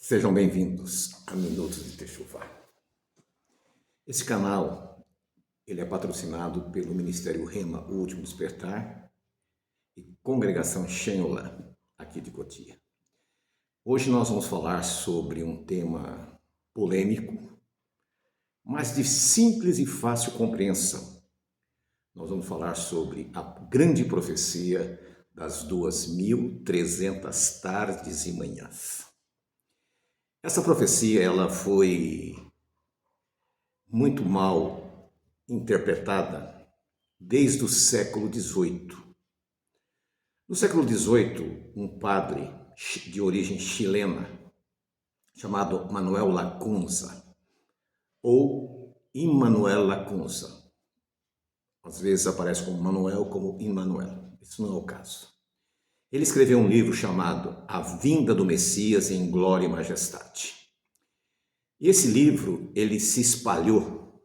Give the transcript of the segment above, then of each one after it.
Sejam bem-vindos a Minutos de Techuvá. Esse canal ele é patrocinado pelo Ministério Rema, o Último Despertar, e Congregação Shenolá, aqui de Cotia. Hoje nós vamos falar sobre um tema polêmico, mas de simples e fácil compreensão. Nós vamos falar sobre a grande profecia das 2.300 tardes e manhãs. Essa profecia ela foi muito mal interpretada desde o século XVIII. No século XVIII, um padre de origem chilena, chamado Manuel Lacunza, ou Immanuel Lacunza. Às vezes aparece como Manuel, como Immanuel. Isso não é o caso. Ele escreveu um livro chamado A Vinda do Messias em Glória e Majestade. E esse livro ele se espalhou,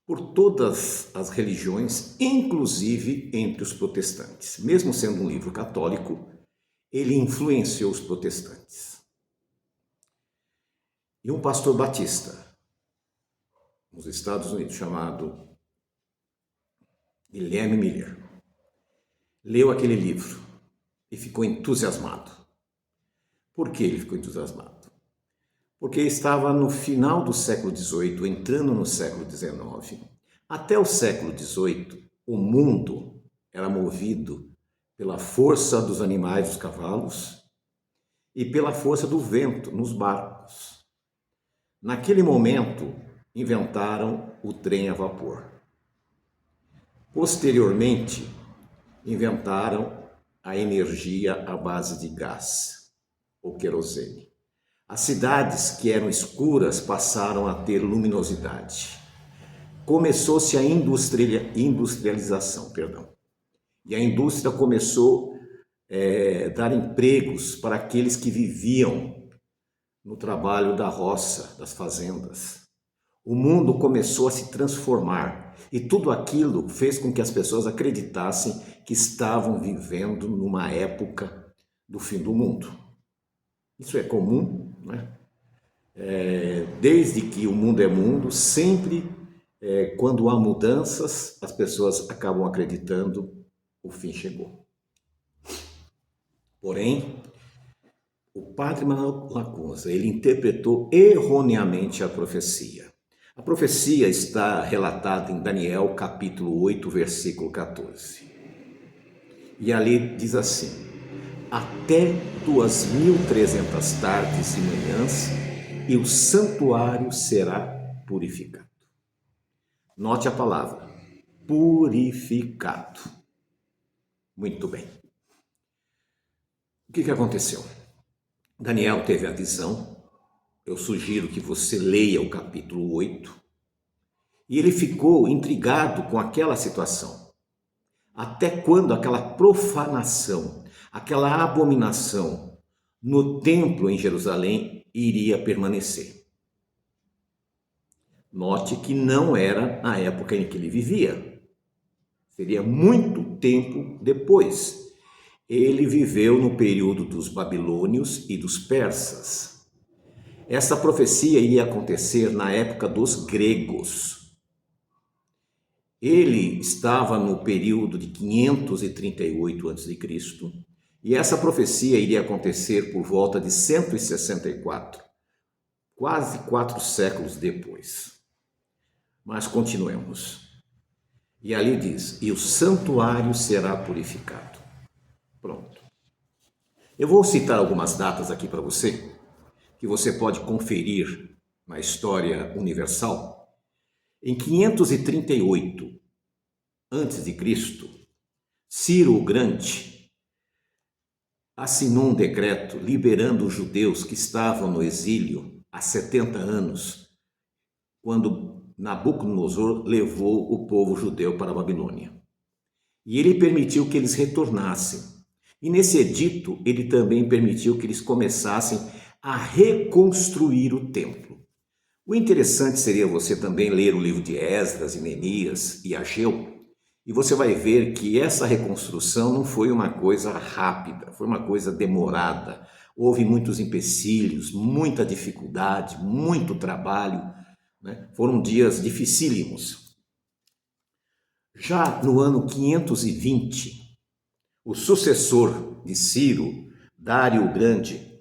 por todas as religiões, inclusive entre os protestantes. Mesmo sendo um livro católico, ele influenciou os protestantes. E um pastor batista, nos Estados Unidos, chamado Guilherme Miller, leu aquele livro e ficou entusiasmado. Por que ele ficou entusiasmado? Porque estava no final do século XVIII, entrando no século XIX. Até o século XVIII, o mundo era movido pela força dos animais, dos cavalos, e pela força do vento nos barcos. Naquele momento, inventaram o trem a vapor. Posteriormente, inventaram a energia à base de gás, ou querosene. As cidades que eram escuras passaram a ter luminosidade. Começou-se a industrialização, e a indústria começou a dar empregos para aqueles que viviam no trabalho da roça, das fazendas. O mundo começou a se transformar e tudo aquilo fez com que as pessoas acreditassem que estavam vivendo numa época do fim do mundo. Isso é comum, né? Desde que o mundo é mundo, sempre quando há mudanças, as pessoas acabam acreditando o fim chegou. Porém, o padre Manuel Lacunza, ele interpretou erroneamente a profecia. A profecia está relatada em Daniel, capítulo 8, versículo 14. E ali diz assim: até 2.300 tardes e manhãs, e o santuário será purificado. Note a palavra, purificado. Muito bem. O que aconteceu? Daniel teve a visão. Eu sugiro que você leia o capítulo 8. E ele ficou intrigado com aquela situação. Até quando aquela profanação, aquela abominação no templo em Jerusalém iria permanecer? Note que não era a época em que ele vivia. Seria muito tempo depois. Ele viveu no período dos babilônios e dos persas. Essa profecia iria acontecer na época dos gregos. Ele estava no período de 538 a.C. e essa profecia iria acontecer por volta de 164, quase 4 séculos depois. Mas continuemos. E ali diz, e o santuário será purificado. Pronto. Eu vou citar algumas datas aqui para você, que você pode conferir na história universal. Em 538 a.C., Ciro o Grande assinou um decreto liberando os judeus que estavam no exílio há 70 anos, quando Nabucodonosor levou o povo judeu para a Babilônia. E ele permitiu que eles retornassem. E nesse edito, ele também permitiu que eles começassem a reconstruir o templo. O interessante seria você também ler o livro de Esdras e Neemias e Ageu, e você vai ver que essa reconstrução não foi uma coisa rápida, foi uma coisa demorada, houve muitos empecilhos, muita dificuldade, muito trabalho, né? Foram dias dificílimos. Já no ano 520, o sucessor de Ciro, Dário o Grande,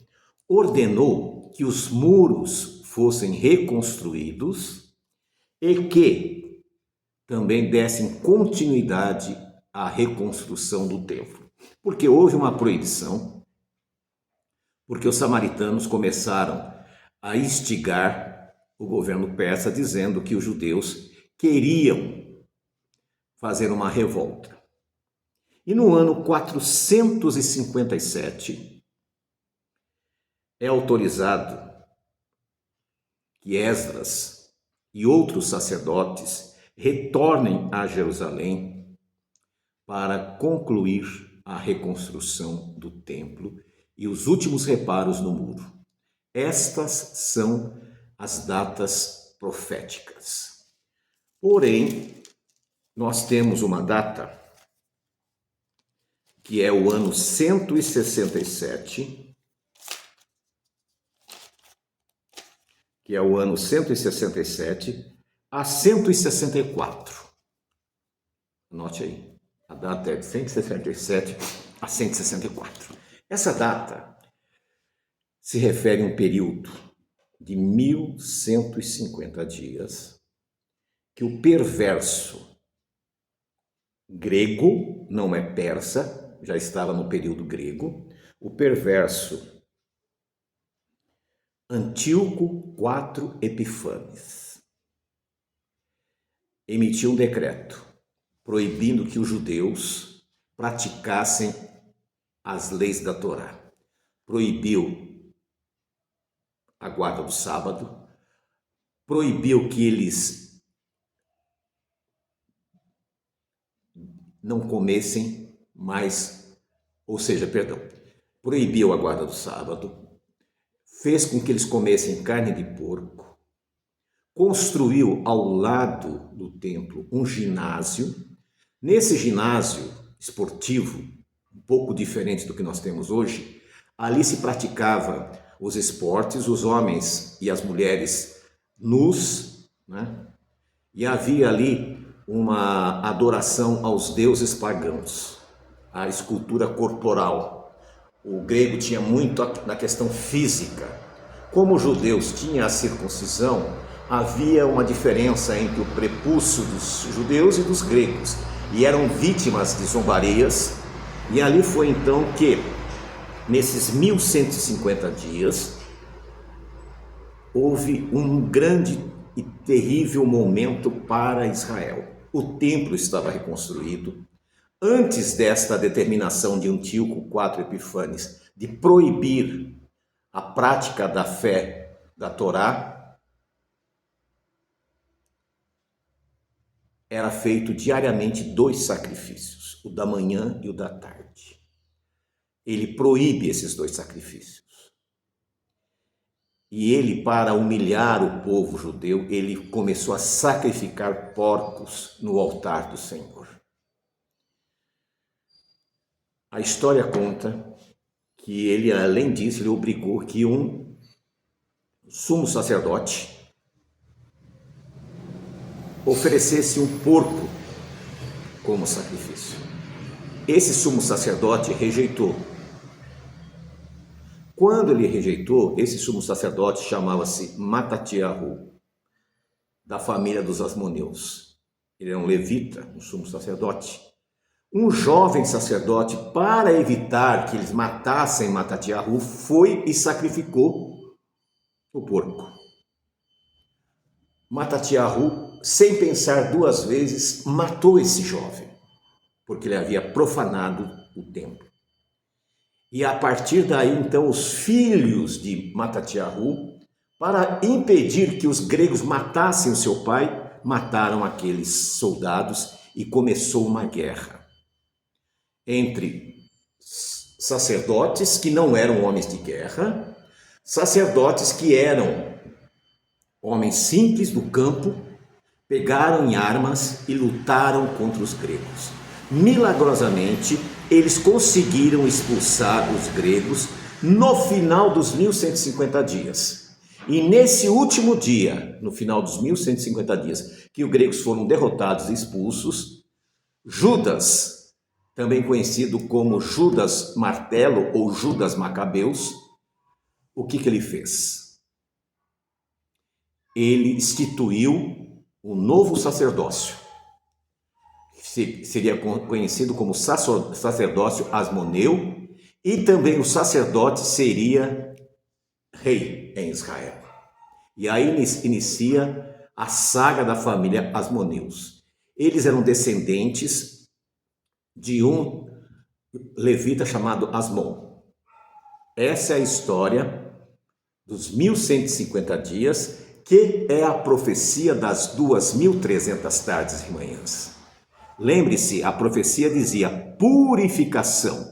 ordenou que os muros fossem reconstruídos e que também dessem continuidade à reconstrução do templo. Porque houve uma proibição, porque os samaritanos começaram a instigar o governo persa, dizendo que os judeus queriam fazer uma revolta. E no ano 457, é autorizado que Esdras e outros sacerdotes retornem a Jerusalém para concluir a reconstrução do templo e os últimos reparos no muro. Estas são as datas proféticas. Porém, nós temos uma data que é o ano 167, a 164. Anote aí, a data é de 167 a 164. Essa data se refere a um período de 1150 dias que o perverso grego, não é persa, já estava no período grego, o perverso Antíoco IV Epifanes emitiu um decreto proibindo que os judeus praticassem as leis da Torá. Proibiu a guarda do sábado, proibiu que eles não comessem mais, proibiu a guarda do sábado, fez com que eles comessem carne de porco, construiu ao lado do templo um ginásio. Nesse ginásio esportivo, um pouco diferente do que nós temos hoje, ali se praticava os esportes, os homens e as mulheres nus, né? E havia ali uma adoração aos deuses pagãos, a escultura corporal. O grego tinha muito na questão física. Como os judeus tinham a circuncisão, havia uma diferença entre o prepúcio dos judeus e dos gregos, e eram vítimas de zombarias. E ali foi então que, nesses 1150 dias, houve um grande e terrível momento para Israel. O templo estava reconstruído. Antes desta determinação de Antíoco IV Epifanes de proibir a prática da fé da Torá, era feito diariamente 2 sacrifícios, o da manhã e o da tarde. Ele proíbe esses 2 sacrifícios. E ele, para humilhar o povo judeu, ele começou a sacrificar porcos no altar do Senhor. A história conta que ele, além disso, ele obrigou que um sumo sacerdote oferecesse um porco como sacrifício. Esse sumo sacerdote rejeitou. Quando ele rejeitou, esse sumo sacerdote chamava-se Matatiahu, da família dos Asmoneus. Ele era um levita, um sumo sacerdote. Um jovem sacerdote, para evitar que eles matassem Matatiahu, foi e sacrificou o porco. Matatiahu, sem pensar 2 vezes, matou esse jovem, porque ele havia profanado o templo. E a partir daí, então, os filhos de Matatiahu, para impedir que os gregos matassem o seu pai, mataram aqueles soldados e começou uma guerra entre sacerdotes que não eram homens de guerra, sacerdotes que eram homens simples do campo, pegaram em armas e lutaram contra os gregos. Milagrosamente, eles conseguiram expulsar os gregos no final dos 1150 dias. E nesse último dia, no final dos 1150 dias, que os gregos foram derrotados e expulsos, Judas, também conhecido como Judas Martelo ou Judas Macabeus, o que ele fez? Ele instituiu o novo sacerdócio. Seria conhecido como sacerdócio asmoneu, e também o sacerdote seria rei em Israel. E aí inicia a saga da família Asmoneus. Eles eram descendentes de um levita chamado Asmon. Essa é a história dos 1150 dias, que é a profecia das 2300 tardes e manhãs. Lembre-se, a profecia dizia purificação.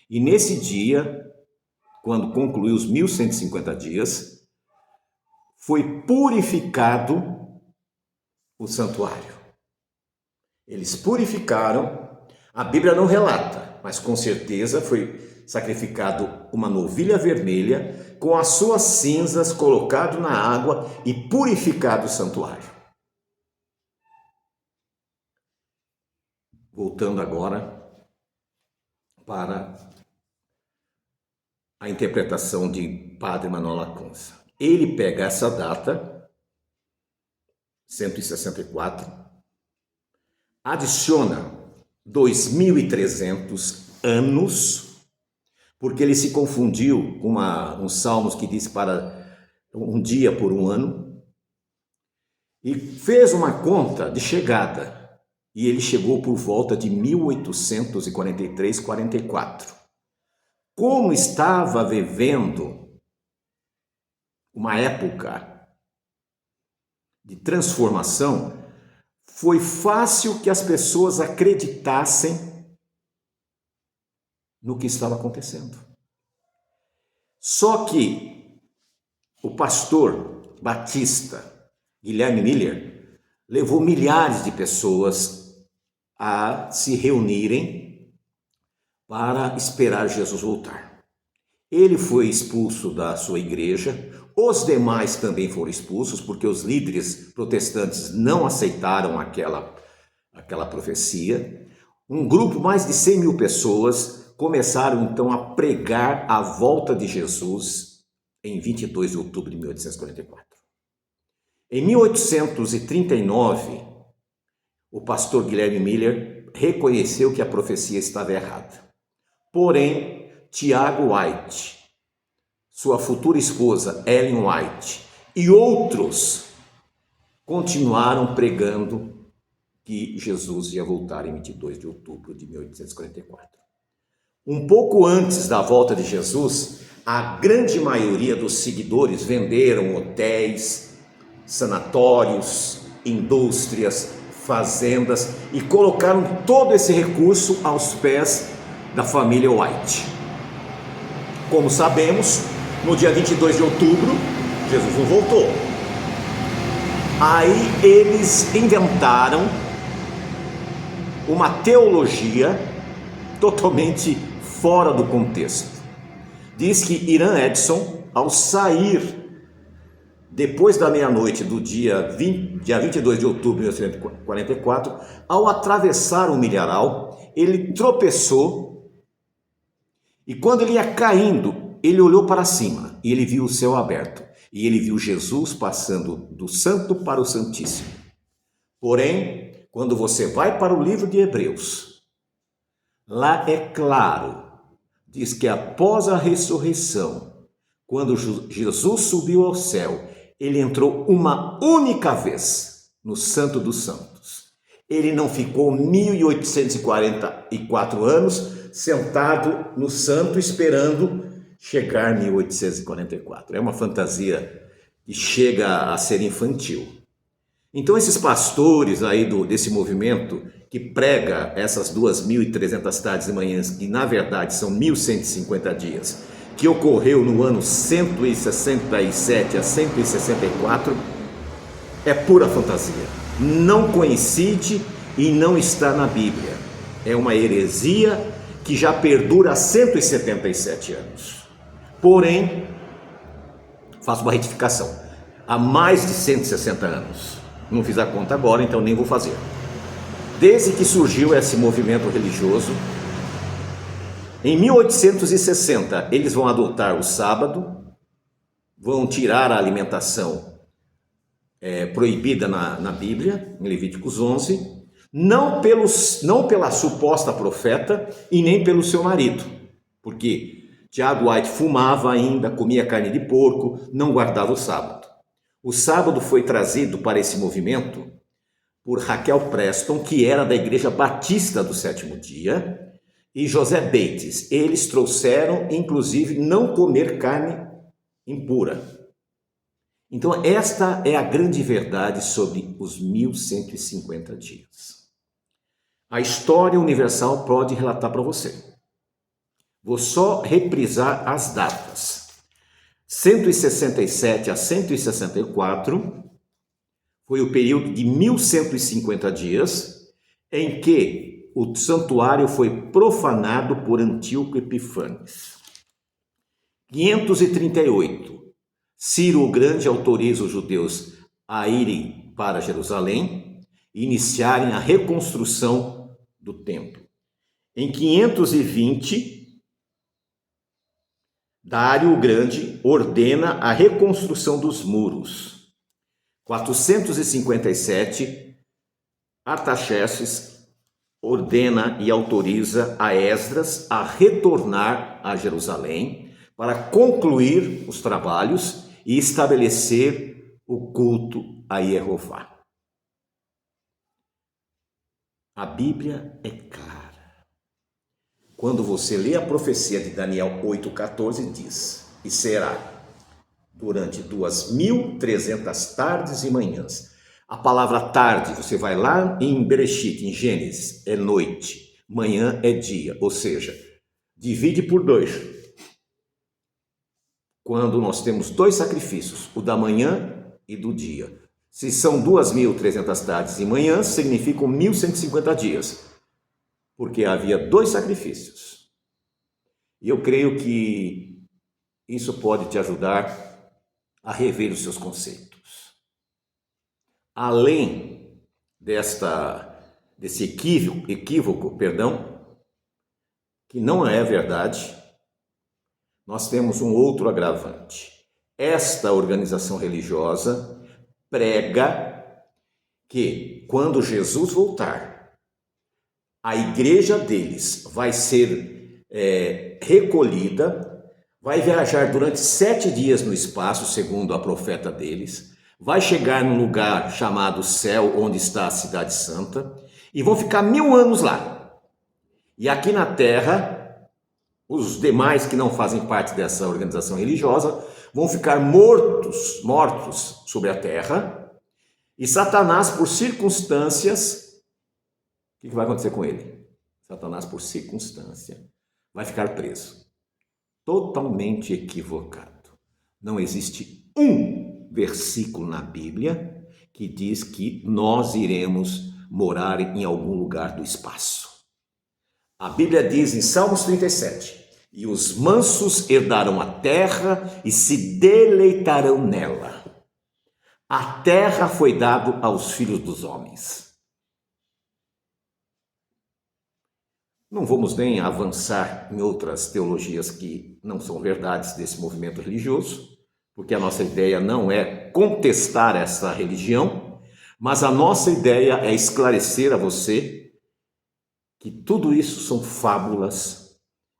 E nesse dia, quando concluiu os 1150 dias, foi purificado o santuário. Eles purificaram, a Bíblia não relata, mas com certeza foi sacrificado uma novilha vermelha, com as suas cinzas colocado na água e purificado o santuário. Voltando agora para a interpretação de Padre Manuel Lacunza. Ele pega essa data, 164, adiciona 2300 anos, porque ele se confundiu com uns salmos que diz para um dia por um ano, e fez uma conta de chegada, e ele chegou por volta de 1843, 44. Como estava vivendo uma época de transformação, foi fácil que as pessoas acreditassem no que estava acontecendo. Só que o pastor batista Guilherme Miller levou milhares de pessoas a se reunirem para esperar Jesus voltar. Ele foi expulso da sua igreja, os demais também foram expulsos, porque os líderes protestantes não aceitaram aquela profecia. Um grupo, mais de 100 mil pessoas, começaram então a pregar a volta de Jesus em 22 de outubro de 1844. Em 1839, o pastor Guilherme Miller reconheceu que a profecia estava errada. Porém, Tiago White, sua futura esposa Ellen White e outros continuaram pregando que Jesus ia voltar em 22 de outubro de 1844. Um pouco antes da volta de Jesus, a grande maioria dos seguidores venderam hotéis, sanatórios, indústrias, fazendas e colocaram todo esse recurso aos pés da família White. Como sabemos, no dia 22 de outubro, Jesus não voltou. Aí eles inventaram uma teologia totalmente fora do contexto. Diz que Irã Edson, ao sair depois da meia-noite do dia 22 de outubro de 1944, ao atravessar o milharal, ele tropeçou e quando ele ia caindo, ele olhou para cima e ele viu o céu aberto e ele viu Jesus passando do santo para o santíssimo. Porém, quando você vai para o livro de Hebreus, lá é claro, diz que após a ressurreição, quando Jesus subiu ao céu, ele entrou uma única vez no Santo dos Santos. Ele não ficou 1844 anos sentado no santo esperando chegar 1844. É uma fantasia que chega a ser infantil. Então esses pastores aí desse movimento que prega essas 2300 tardes e manhãs, que na verdade são 1150 dias, que ocorreu no ano 167 a 164, é pura fantasia. Não coincide e não está na Bíblia. É uma heresia que já perdura há 177 anos. Porém, faço uma retificação. Há mais de 160 anos. Não fiz a conta agora, então nem vou fazer. Desde que surgiu esse movimento religioso, em 1860, eles vão adotar o sábado, vão tirar a alimentação proibida na Bíblia, em Levíticos 11, não pela suposta profeta e nem pelo seu marido, porque Tiago White fumava ainda, comia carne de porco, não guardava o sábado. O sábado foi trazido para esse movimento por Raquel Preston, que era da Igreja Batista do Sétimo Dia, e José Bates. Eles trouxeram, inclusive, não comer carne impura. Então, esta é a grande verdade sobre os 1150 dias. A história universal pode relatar para você. Vou só reprisar as datas. 167 a 164 foi o período de 1150 dias em que o santuário foi profanado por Antíoco Epífanes. 538, Ciro o Grande autoriza os judeus a irem para Jerusalém e iniciarem a reconstrução do templo. Em 520, Dário o Grande ordena a reconstrução dos muros. 457, Artaxerxes ordena e autoriza a Esdras a retornar a Jerusalém para concluir os trabalhos e estabelecer o culto a Jeová. A Bíblia é clara. Quando você lê a profecia de Daniel 8,14, diz: e será durante 2.300 tardes e manhãs. A palavra tarde, você vai lá em Bereshit, em Gênesis, é noite, manhã é dia, ou seja, divide por 2. Quando nós temos 2 sacrifícios, o da manhã e do dia. Se são 2.300 tardes e manhãs, significam 1.150 dias, porque havia 2 sacrifícios. E eu creio que isso pode te ajudar a rever os seus conceitos. Além desse equívoco, que não é verdade, nós temos um outro agravante. Esta organização religiosa prega que quando Jesus voltar, a igreja deles vai ser recolhida, vai viajar durante 7 dias no espaço, segundo a profeta deles, vai chegar num lugar chamado céu, onde está a cidade santa, e vão ficar 1000 anos lá. E aqui na terra, os demais que não fazem parte dessa organização religiosa vão ficar mortos sobre a terra, e Satanás, por circunstâncias, o que vai acontecer com ele? Satanás, por circunstância, vai ficar preso. Totalmente equivocado. Não existe um versículo na Bíblia que diz que nós iremos morar em algum lugar do espaço. A Bíblia diz em Salmos 37, e os mansos herdarão a terra e se deleitarão nela. A terra foi dada aos filhos dos homens. Não vamos nem avançar em outras teologias que não são verdades desse movimento religioso, porque a nossa ideia não é contestar essa religião, mas a nossa ideia é esclarecer a você que tudo isso são fábulas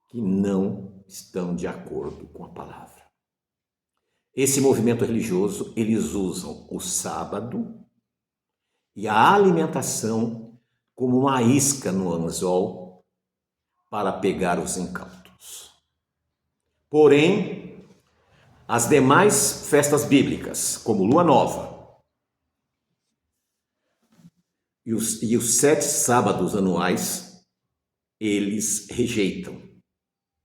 que não estão de acordo com a palavra. Esse movimento religioso, eles usam o sábado e a alimentação como uma isca no anzol para pegar os incautos. Porém, as demais festas bíblicas, como Lua Nova e os 7 sábados anuais, eles rejeitam.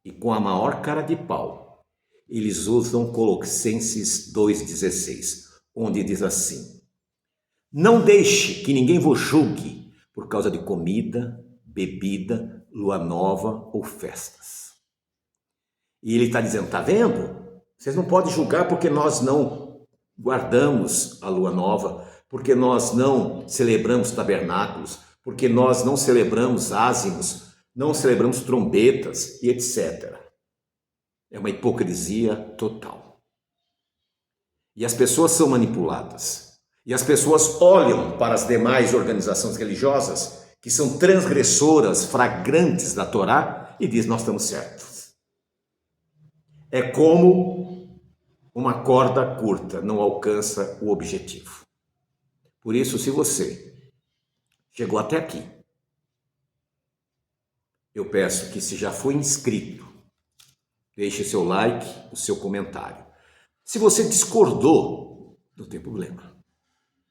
E com a maior cara de pau, eles usam Colossenses 2,16, onde diz assim: não deixe que ninguém vos julgue por causa de comida, bebida, lua nova ou festas. E ele está dizendo, tá vendo? Vocês não podem julgar porque nós não guardamos a lua nova, porque nós não celebramos tabernáculos, porque nós não celebramos ázimos, não celebramos trombetas e etc. É uma hipocrisia total. E as pessoas são manipuladas. E as pessoas olham para as demais organizações religiosas, que são transgressoras, flagrantes da Torá, e dizem, nós estamos certos. É como uma corda curta, não alcança o objetivo. Por isso, se você chegou até aqui, eu peço que, se já foi inscrito, deixe seu like, o seu comentário. Se você discordou, não tem problema.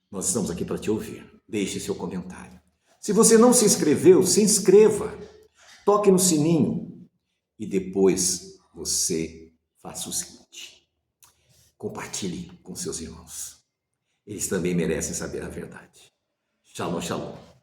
Nós estamos aqui para te ouvir. Deixe seu comentário. Se você não se inscreveu, se inscreva. Toque no sininho. E depois você faça o seguinte. Compartilhe com seus irmãos. Eles também merecem saber a verdade. Shalom, shalom.